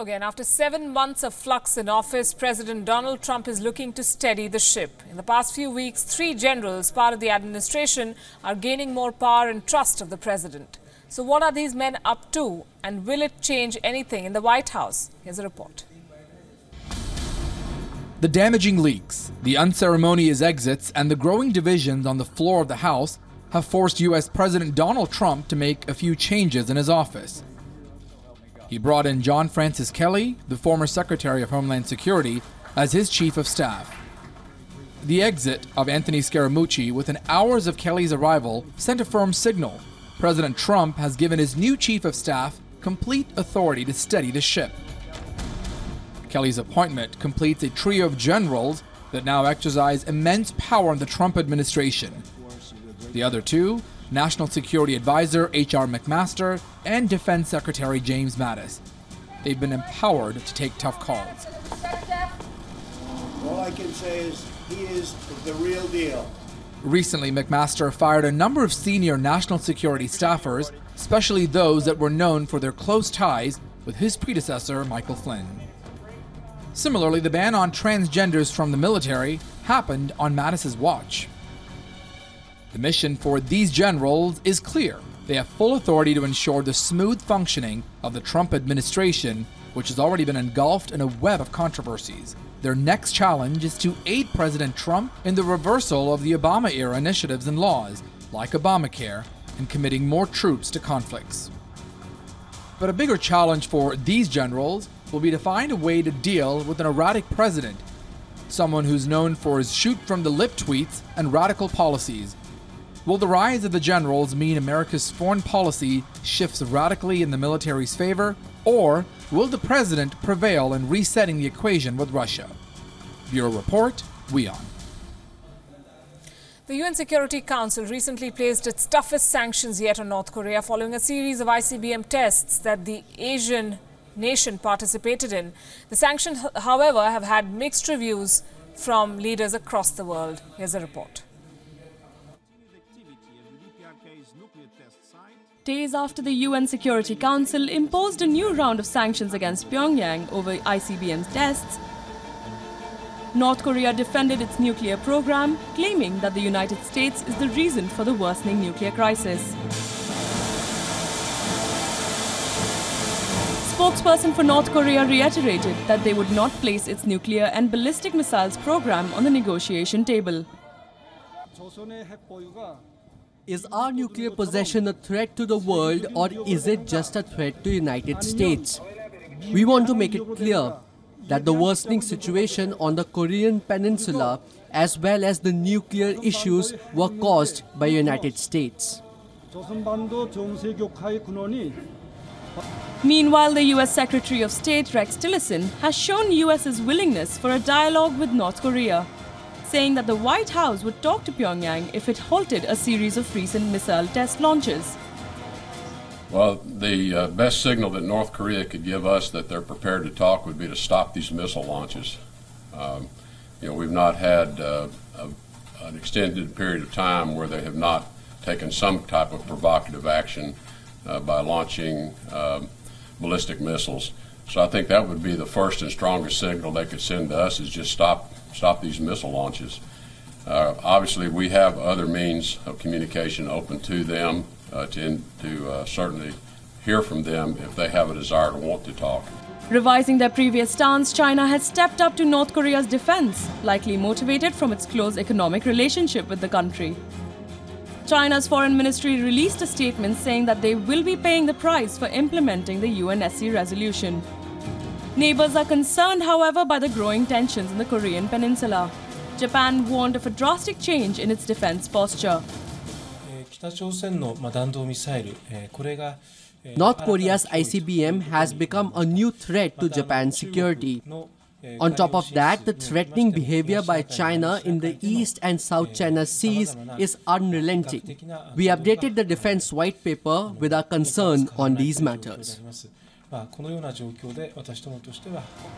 again. After 7 months of flux in office, President Donald Trump is looking to steady the ship. In the past few weeks, 3 generals, part of the administration, are gaining more power and trust of the president. So what are these men up to, and will it change anything in the White House? Here's a report. The damaging leaks, the unceremonious exits, and the growing divisions on the floor of the House have forced U.S. President Donald Trump to make a few changes in his office. He brought in John Francis Kelly, the former Secretary of Homeland Security, as his Chief of Staff. The exit of Anthony Scaramucci within hours of Kelly's arrival sent a firm signal. President Trump has given his new Chief of Staff complete authority to steady the ship. Kelly's appointment completes a trio of generals that now exercise immense power in the Trump administration. The other two, National Security Advisor H.R. McMaster and Defense Secretary James Mattis. They've been empowered to take tough calls. All I can say is he is the real deal. Recently, McMaster fired a number of senior national security staffers, especially those that were known for their close ties with his predecessor, Michael Flynn. Similarly, the ban on transgenders from the military happened on Mattis's watch. The mission for these generals is clear. They have full authority to ensure the smooth functioning of the Trump administration, which has already been engulfed in a web of controversies. Their next challenge is to aid President Trump in the reversal of the Obama-era initiatives and laws, like Obamacare, and committing more troops to conflicts. But a bigger challenge for these generals will be to find a way to deal with an erratic president, someone who's known for his shoot-from-the-lip tweets and radical policies. Will the rise of the generals mean America's foreign policy shifts radically in the military's favor, or will the president prevail in resetting the equation with Russia? Bureau Report, WION. The UN Security Council recently placed its toughest sanctions yet on North Korea following a series of ICBM tests that the Asian nation participated in. The sanctions, however, have had mixed reviews from leaders across the world. Here's a report. Days after the UN Security Council imposed a new round of sanctions against Pyongyang over ICBM's tests, North Korea defended its nuclear program, claiming that the United States is the reason for the worsening nuclear crisis. Spokesperson for North Korea reiterated that they would not place its nuclear and ballistic missiles program on the negotiation table. Is our nuclear possession a threat to the world, or is it just a threat to the United States? We want to make it clear that the worsening situation on the Korean Peninsula as well as the nuclear issues were caused by the United States. Meanwhile, the US Secretary of State Rex Tillerson has shown US's willingness for a dialogue with North Korea, saying that the White House would talk to Pyongyang if it halted a series of recent missile test launches. Well, the best signal that North Korea could give us that they're prepared to talk would be to stop these missile launches. We've not had an extended period of time where they have not taken some type of provocative action by launching ballistic missiles. So I think that would be the first and strongest signal they could send to us, is just stop these missile launches. Obviously, we have other means of communication open to them to certainly hear from them if they have a desire to want to talk. Revising their previous stance, China has stepped up to North Korea's defense, likely motivated from its close economic relationship with the country. China's foreign ministry released a statement saying that they will be paying the price for implementing the UNSC resolution. Neighbors are concerned, however, by the growing tensions in the Korean Peninsula. Japan warned of a drastic change in its defense posture. North Korea's ICBM has become a new threat to Japan's security. On top of that, the threatening behavior by China in the East and South China Seas is unrelenting. We updated the defense white paper with our concern on these matters.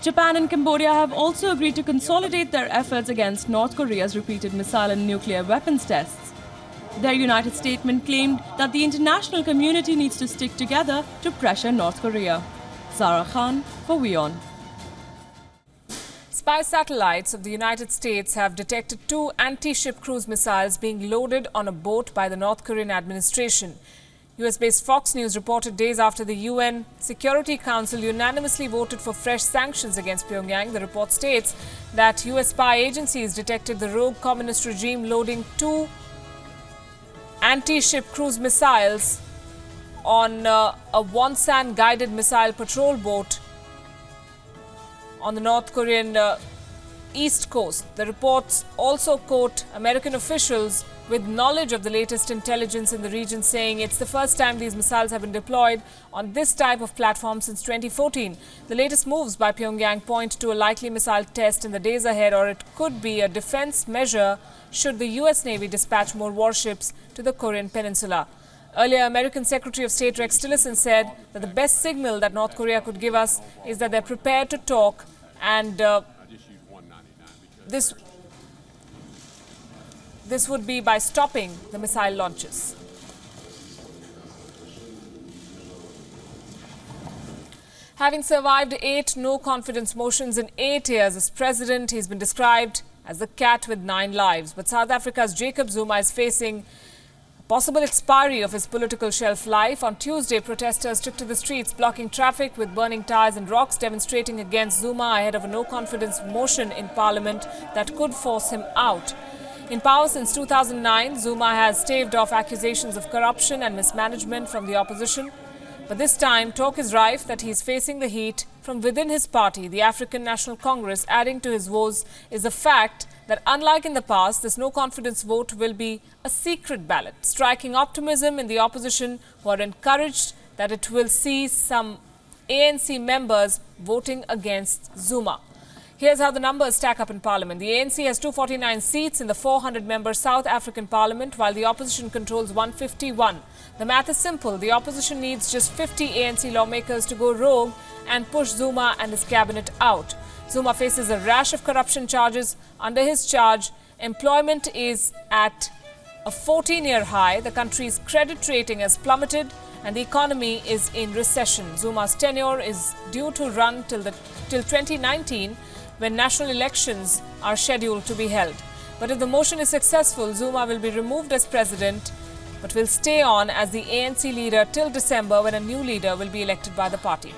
Japan and Cambodia have also agreed to consolidate their efforts against North Korea's repeated missile and nuclear weapons tests. Their united statement claimed that the international community needs to stick together to pressure North Korea. Zara Khan for WION. Spy satellites of the United States have detected 2 anti-ship cruise missiles being loaded on a boat by the North Korean administration. US-based Fox News reported days after the UN Security Council unanimously voted for fresh sanctions against Pyongyang. The report states that US spy agencies detected the rogue communist regime loading 2 anti-ship cruise missiles on a Wonsan-guided missile patrol boat on the North Korean east coast. The reports also quote American officials with knowledge of the latest intelligence in the region, saying it's the first time these missiles have been deployed on this type of platform since 2014. The latest moves by Pyongyang point to a likely missile test in the days ahead, or it could be a defense measure should the US Navy dispatch more warships to the Korean peninsula. Earlier, American Secretary of State Rex Tillerson said that the best signal that North Korea could give us is that they're prepared to talk, and this would be by stopping the missile launches. Having survived 8 no-confidence motions in 8 years as president, he's been described as the cat with 9 lives. But South Africa's Jacob Zuma is facing possible expiry of his political shelf life. On Tuesday, protesters took to the streets, blocking traffic with burning tires and rocks, demonstrating against Zuma ahead of a no-confidence motion in parliament that could force him out. In power since 2009, Zuma has staved off accusations of corruption and mismanagement from the opposition. But this time, talk is rife that he is facing the heat from within his party, the African National Congress. Adding to his woes is the fact that, unlike in the past, this no-confidence vote will be a secret ballot, striking optimism in the opposition, who are encouraged that it will see some ANC members voting against Zuma. Here's how the numbers stack up in Parliament. The ANC has 249 seats in the 400-member South African Parliament, while the opposition controls 151. The math is simple. The opposition needs just 50 ANC lawmakers to go rogue and push Zuma and his cabinet out. Zuma faces a rash of corruption charges. Under his charge, employment is at a 14-year high. The country's credit rating has plummeted and the economy is in recession. Zuma's tenure is due to run till 2019, when national elections are scheduled to be held. But if the motion is successful, Zuma will be removed as president, but will stay on as the ANC leader till December, when a new leader will be elected by the party.